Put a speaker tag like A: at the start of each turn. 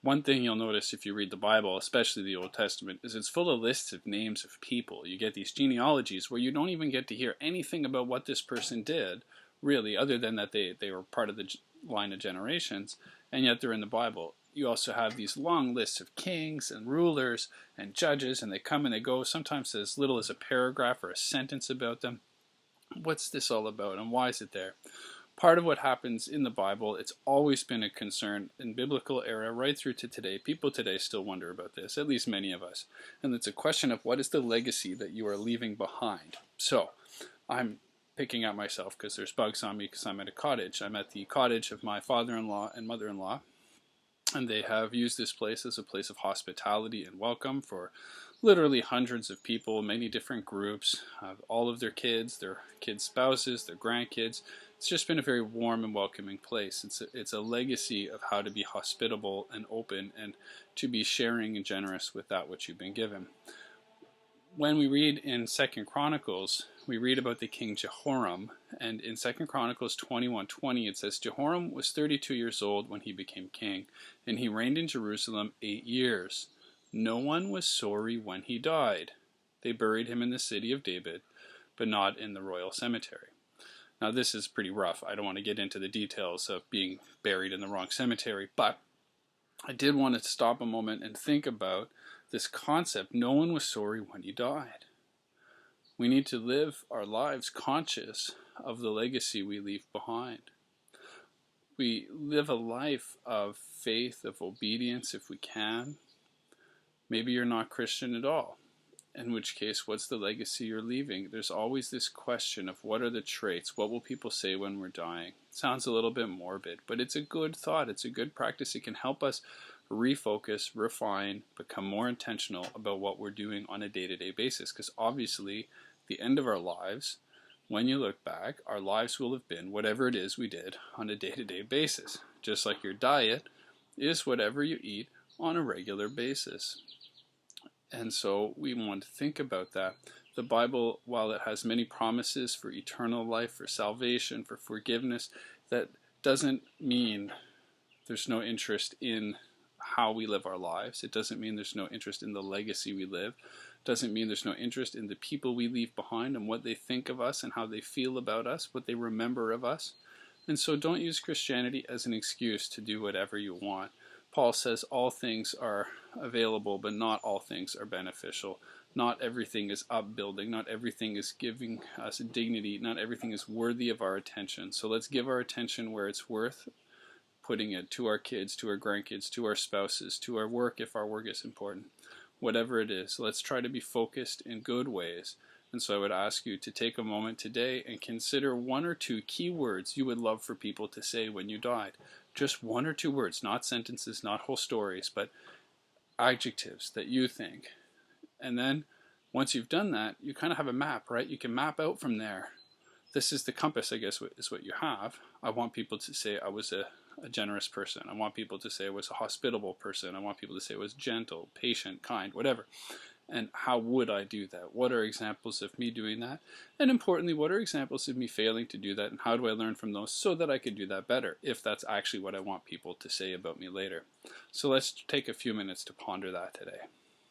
A: One thing you'll notice if you read the Bible, especially the Old Testament, is it's full of lists of names of people. You get these genealogies where you don't even get to hear anything about what this person did, really, other than that they were part of the line of generations, and yet they're in the Bible. You also have these long lists of kings and rulers and judges, and they come and they go, sometimes as little as a paragraph or a sentence about them. What's this all about, and why is it there? Part of what happens in the Bible, it's always been a concern in biblical era right through to today. People today still wonder about this, at least many of us. And it's a question of what is the legacy that you are leaving behind. So, I'm picking at myself because there's bugs on me because I'm at a cottage. I'm at the cottage of my father-in-law and mother-in-law, and they have used this place as a place of hospitality and welcome for literally hundreds of people, many different groups, all of their kids spouses, their grandkids. It's just been a very warm and welcoming place. It's a legacy of how to be hospitable and open and to be sharing and generous with that which you've been given. When we read in 2 Chronicles, we read about the king Jehoram, and in 2 Chronicles 21:20 it says, Jehoram was 32 years old when he became king, and he reigned in Jerusalem 8 years. No one was sorry when he died. They buried him in the city of David, but not in the royal cemetery. Now this is pretty rough. I don't want to get into the details of being buried in the wrong cemetery, but I did want to stop a moment and think about this concept. No one was sorry when he died. We need to live our lives conscious of the legacy we leave behind. We live a life of faith, of obedience if we can. Maybe you're not Christian at all, in which case, what's the legacy you're leaving? There's always this question of what are the traits? What will people say when we're dying? It sounds a little bit morbid, but it's a good thought. It's a good practice. It can help us refocus, refine, become more intentional about what we're doing on a day-to-day basis. Because obviously, the end of our lives, when you look back, our lives will have been whatever it is we did on a day-to-day basis. Just like your diet is whatever you eat on a regular basis. And so we want to think about that. The Bible, while it has many promises for eternal life, for salvation, for forgiveness, that doesn't mean there's no interest in how we live our lives. It doesn't mean there's no interest in the legacy we live. It doesn't mean there's no interest in the people we leave behind and what they think of us and how they feel about us, what they remember of us. And so don't use Christianity as an excuse to do whatever you want. Paul says all things are available, but not all things are beneficial. Not everything is upbuilding. Not everything is giving us dignity. Not everything is worthy of our attention. So let's give our attention where it's worth putting it, to our kids, to our grandkids, to our spouses, to our work if our work is important. Whatever it is, let's try to be focused in good ways. And so I would ask you to take a moment today and consider one or two key words you would love for people to say when you died. Just one or two words, not sentences, not whole stories, but adjectives that you think. And then once you've done that, you kind of have a map, right? You can map out from there. This is the compass, I guess, is what you have. I want people to say I was a generous person. I want people to say I was a hospitable person. I want people to say I was gentle, patient, kind, whatever. And how would I do that? What are examples of me doing that? And importantly, what are examples of me failing to do that? And how do I learn from those so that I could do that better, if that's actually what I want people to say about me later? So let's take a few minutes to ponder that today.